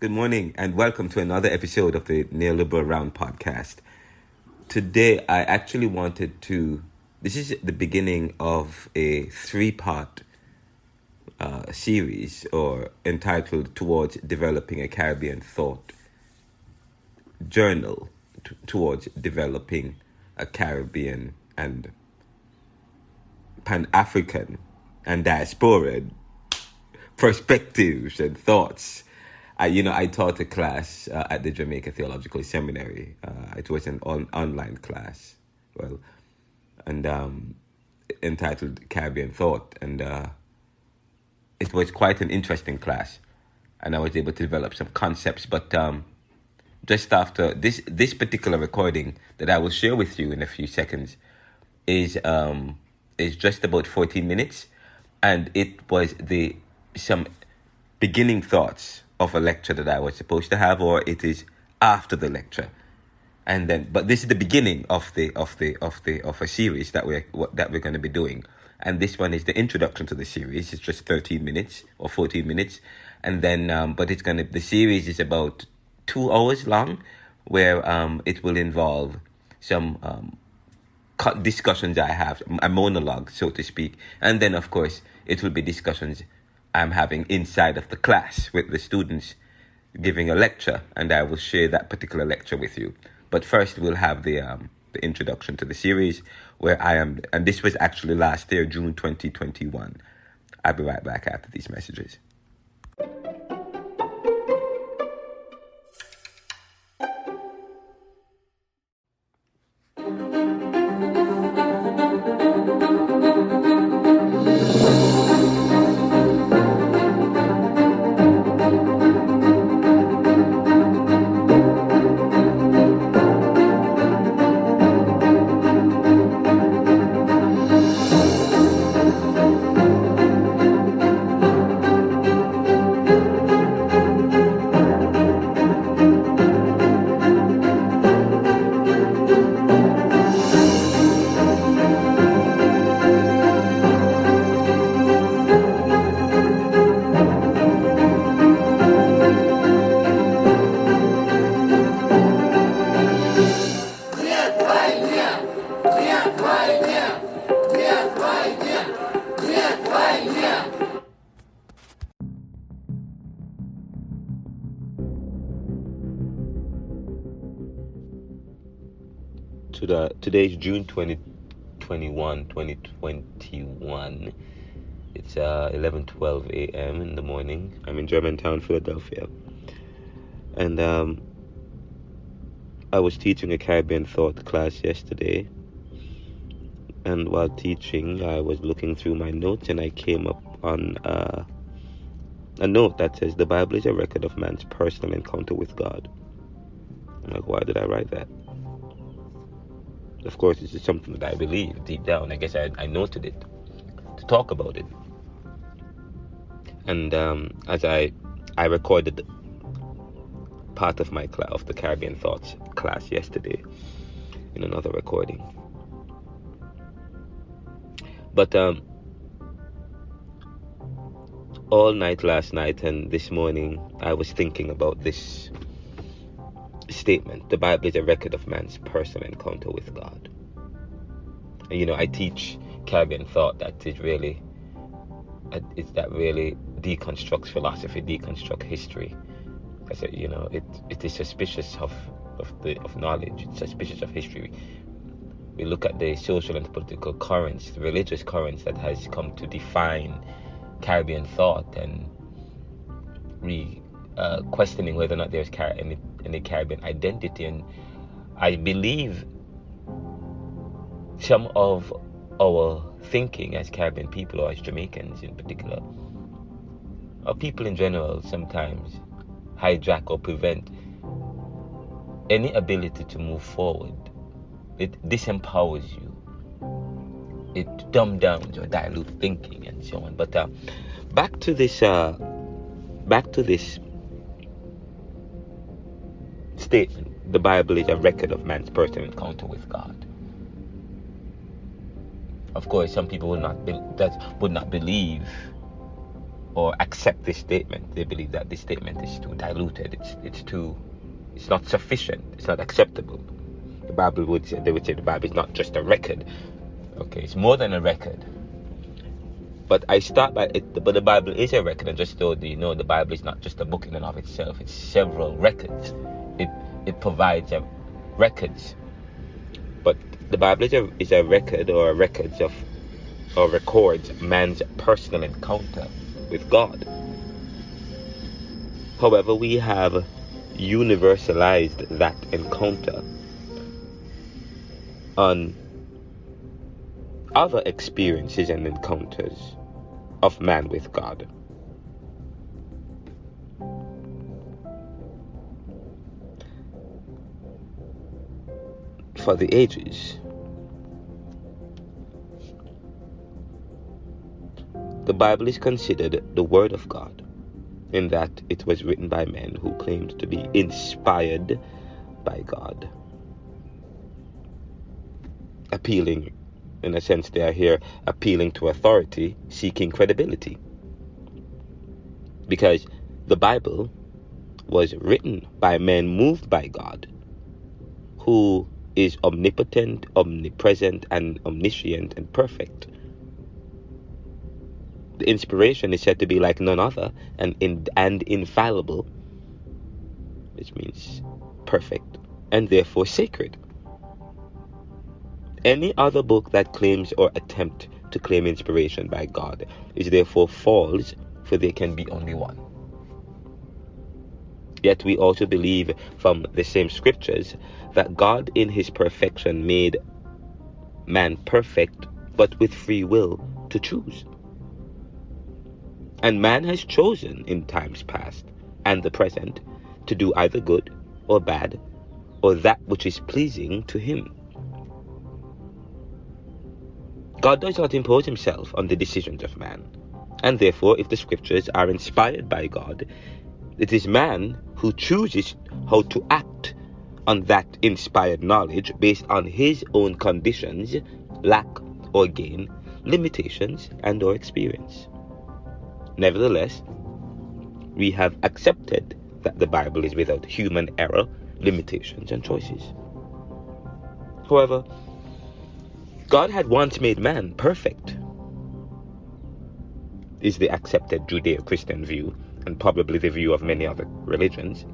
Good morning and welcome to another episode of the Neoliberal Round podcast. Today I actually wanted to, this is the beginning of a three-part series or entitled Towards Developing a Caribbean Thought Journal towards developing a Caribbean and Pan-African and diaspora perspectives and thoughts. I taught a class at the Jamaica Theological Seminary. It was an online class, entitled Caribbean Thought, and it was quite an interesting class, and I was able to develop some concepts. But just after this particular recording that I will share with you in a few seconds is just about 14 minutes, and it was some beginning thoughts of a lecture that I was supposed to have, or it is after the lecture, but this is the beginning of a series that we're going to be doing, and this one is the introduction to the series. It's just 13 minutes or 14 minutes, and then the series is about 2 hours long, where it will involve some discussions I have, a monologue, so to speak, and then of course it will be discussions I'm having inside of the class with the students giving a lecture, and I will share that particular lecture with you. But first we'll have the introduction to the series, where I am, and this was actually last year, June 2021. I'll be right back after these messages. Today is June 2021. It's 11:12 a.m. in the morning. I'm in Germantown, Philadelphia, and I was teaching a Caribbean Thought class yesterday, and while teaching I was looking through my notes, and I came up on a note that says the Bible is a record of man's personal encounter with God. I'm like, why did I write that? Of course, this is something that I believe deep down. I guess I noted it to talk about it. And as I recorded part of of the Caribbean Thoughts class yesterday in another recording. But all night last night and this morning, I was thinking about this statement: the Bible is a record of man's personal encounter with God. And I teach Caribbean Thought that really deconstructs philosophy, deconstructs history. I said, it is suspicious of knowledge. It's suspicious of history. We look at the social and political currents, the religious currents that has come to define Caribbean thought, and questioning whether or not there's any Caribbean identity. And I believe some of our thinking as Caribbean people, or as Jamaicans in particular, or people in general, sometimes hijack or prevent any ability to move forward. It disempowers you. It dumbs down or dilute thinking and so on. But back to this statement: the Bible is a record of man's personal encounter with God. Of course, some people would not believe or accept this statement. They believe that this statement is too diluted. It's not sufficient. It's not acceptable. They would say the Bible is not just a record. Okay, it's more than a record. But I start by it. But the Bible is a record, and just so you know, the Bible is not just a book in and of itself. It's several records. It provides records. But the Bible is a record, or records of, or records man's personal encounter with God. However, we have universalized that encounter on other experiences and encounters of man with God. For the ages, the Bible is considered the Word of God, in that it was written by men who claimed to be inspired by God. Appealing, in a sense, they are here appealing to authority, seeking credibility. Because the Bible was written by men moved by God, who is omnipotent, omnipresent, and omniscient and perfect. The inspiration is said to be like none other and infallible, which means perfect and therefore sacred. Any other book that claims or attempt to claim inspiration by God is therefore false, for there can be only one. Yet we also believe from the same scriptures that God in his perfection made man perfect, but with free will to choose. And man has chosen in times past and the present to do either good or bad, or that which is pleasing to him. God does not impose himself on the decisions of man, and therefore, if the scriptures are inspired by God, it is man who chooses how to act on that inspired knowledge based on his own conditions, lack or gain, limitations, and or experience. Nevertheless, we have accepted that the Bible is without human error, limitations, and choices. However, God had once made man perfect, is the accepted Judeo-Christian view, and probably the view of many other religions.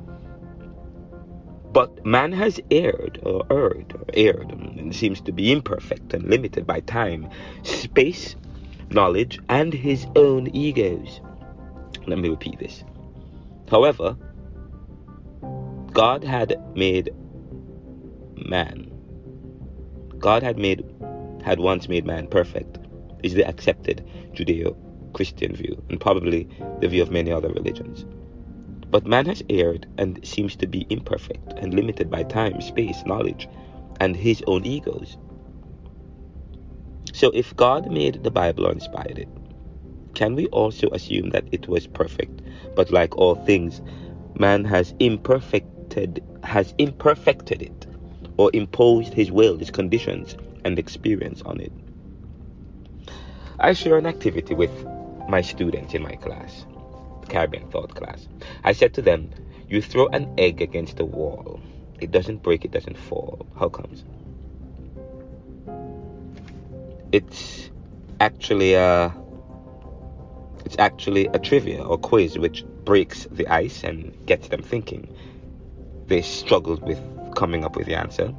But man has erred, and seems to be imperfect and limited by time, space, knowledge, and his own egos. Let me repeat this. However, God had once made man perfect, is the accepted Judeo-Christian view, and probably the view of many other religions. But man has erred and seems to be imperfect and limited by time, space, knowledge, and his own egos. So if God made the Bible or inspired it, can we also assume that it was perfect? But like all things, man has imperfected it, or imposed his will, his conditions, and experience on it. I share an activity with my students in my class, the Caribbean Thought class. I said to them, you throw an egg against the wall. It doesn't break, it doesn't fall. How comes? It's actually a trivia or quiz which breaks the ice and gets them thinking. They struggled with coming up with the answer.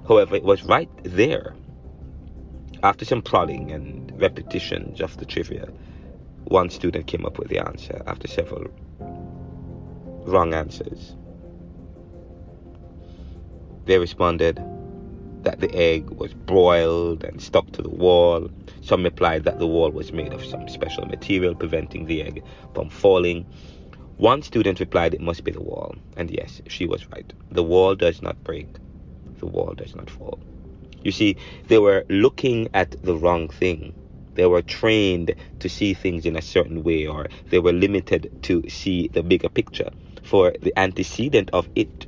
However, it was right there. After some prodding and repetitions of the trivia, one student came up with the answer after several wrong answers. They responded that the egg was broiled and stuck to the wall. Some replied that the wall was made of some special material preventing the egg from falling. One student replied it must be the wall, and yes, she was right. The wall does not break, the wall does not fall. You see, they were looking at the wrong thing. They were trained to see things in a certain way, or they were limited to see the bigger picture. For the antecedent of it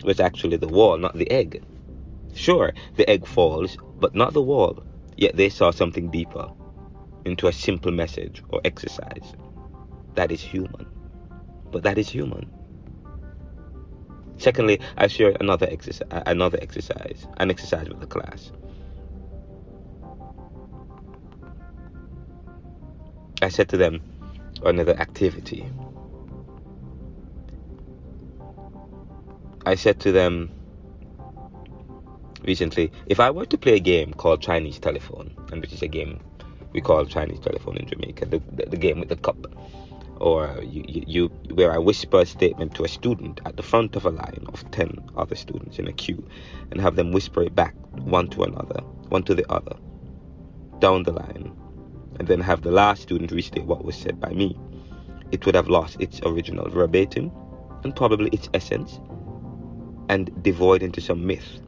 was actually the wall, not the egg. Sure, the egg falls, but not the wall. Yet they saw something deeper into a simple message or exercise. That is human. But that is human. Secondly, I shared an exercise with the class. I said to them, another activity. I said to them recently, if I were to play a game called Chinese Telephone, and which is a game we call Chinese Telephone in Jamaica, the game with the cup, or you where I whisper a statement to a student at the front of a line of 10 other students in a queue, and have them whisper it back one to the other, down the line, and then have the last student restate what was said by me, it would have lost its original verbatim and probably its essence, and devoid into some myth,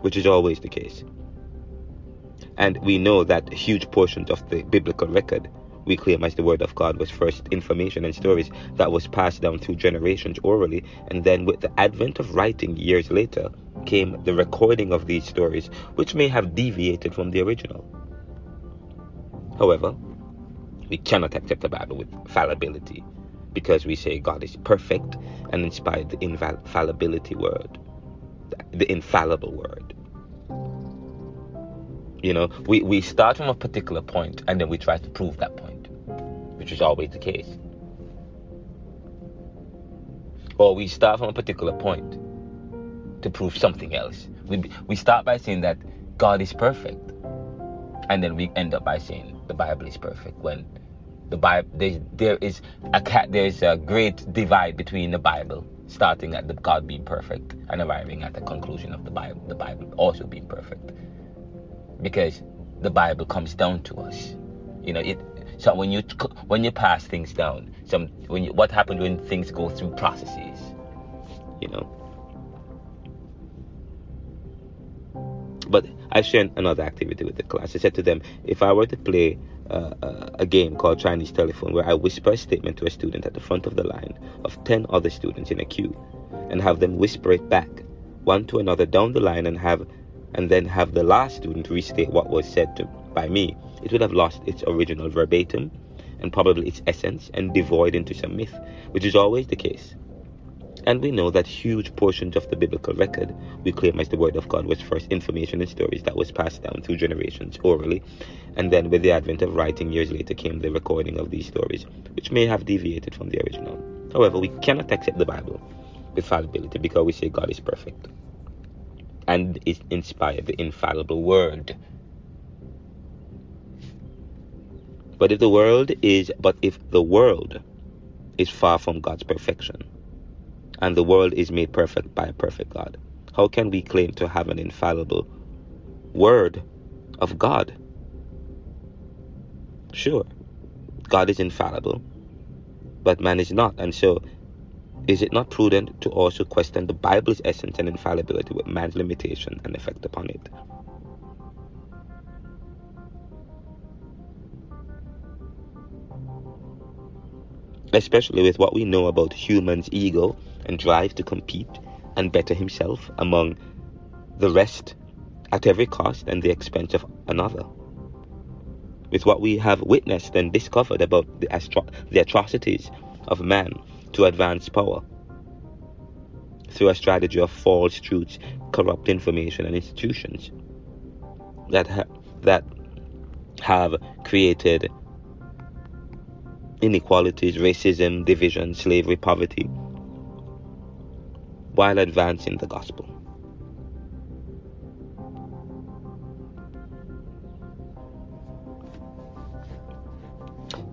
which is always the case. And we know that huge portions of the biblical record we claim as the word of God was first information and stories that was passed down through generations orally, and then with the advent of writing years later came the recording of these stories, which may have deviated from the original. However, we cannot accept the Bible with fallibility, because we say God is perfect and inspired the infallibility word, the infallible word. You know, we start from a particular point and then we try to prove that point, which is always the case. Or we start from a particular point to prove something else. We start by saying that God is perfect, and then we end up by saying the Bible is perfect, when the Bible there is a great divide between the Bible starting at the God being perfect and arriving at the conclusion of the Bible also being perfect, because the Bible comes down to us. You know, so when you pass things down, what happens when things go through processes, you know. But I shared another activity with the class. I said to them, if I were to play a game called Chinese Telephone, where I whisper a statement to a student at the front of the line of 10 other students in a queue, and have them whisper it back one to another down the line, and then have the last student restate what was said by me, it would have lost its original verbatim and probably its essence, and devoid into some myth, which is always the case. And we know that huge portions of the biblical record we claim as the word of God was first information and stories that was passed down through generations orally, and then with the advent of writing years later came the recording of these stories, which may have deviated from the original. However, we cannot accept the Bible with fallibility, because we say God is perfect and is inspired the infallible word. But if the world is far from God's perfection, and the world is made perfect by a perfect God, how can we claim to have an infallible word of God? Sure, God is infallible, but man is not, and so is it not prudent to also question the Bible's essence and infallibility with man's limitation and effect upon it? Especially with what we know about humans' ego and drive to compete and better himself among the rest at every cost and the expense of another. With what we have witnessed and discovered about the atrocities of man to advance power through a strategy of false truths, corrupt information, and institutions that have created inequalities, racism, division, slavery, poverty, while advancing the gospel.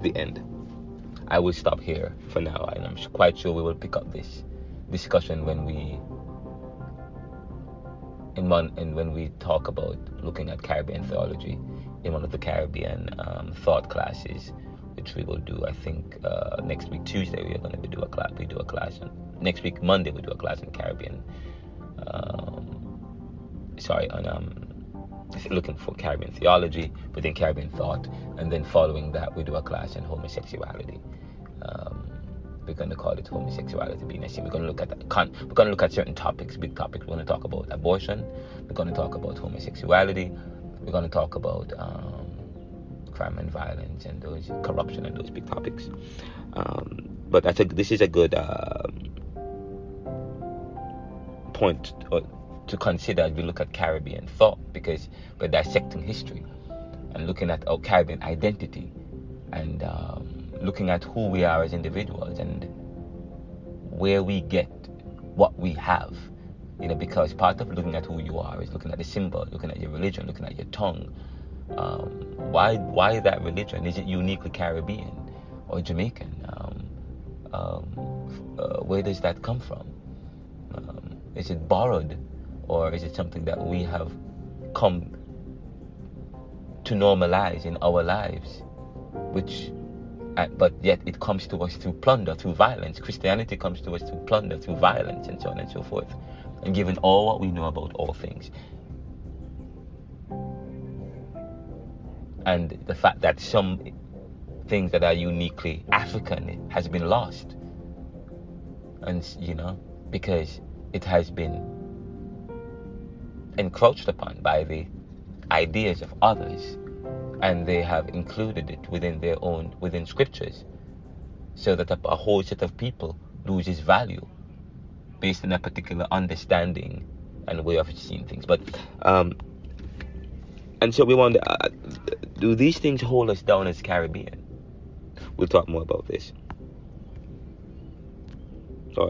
The end. I will stop here for now, and I'm quite sure we will pick up this discussion when we talk about looking at Caribbean theology in one of the Caribbean thought classes, which we will do. I think next week Tuesday we are going to do a class. We do a class. Next week Monday we do a class in Caribbean. Looking for Caribbean theology within Caribbean thought, and then following that we do a class in homosexuality. we're going to call it homosexuality being a sin. We're going to look at we're going to look at certain topics, big topics. We're going to talk about abortion. We're going to talk about homosexuality. We're going to talk about crime and violence and those corruption and those big topics. But this is a good point to consider as we look at Caribbean thought, because we're dissecting history and looking at our Caribbean identity and looking at who we are as individuals and where we get what we have. Because part of looking at who you are is looking at the symbol, looking at your religion, looking at your tongue. Why that religion? Is it uniquely Caribbean or Jamaican? Where does that come from? Is it borrowed, or is it something that we have come to normalize in our lives, but yet it comes to us through plunder, through violence? Christianity comes to us through plunder, through violence, and so on and so forth. And given all what we know about all things, and the fact that some things that are uniquely African has been lost, and because it has been encroached upon by the ideas of others, and they have included it within scriptures, so that a whole set of people loses value based on a particular understanding and way of seeing things. But and so we wonder, do these things hold us down as Caribbean? We'll talk more about this. So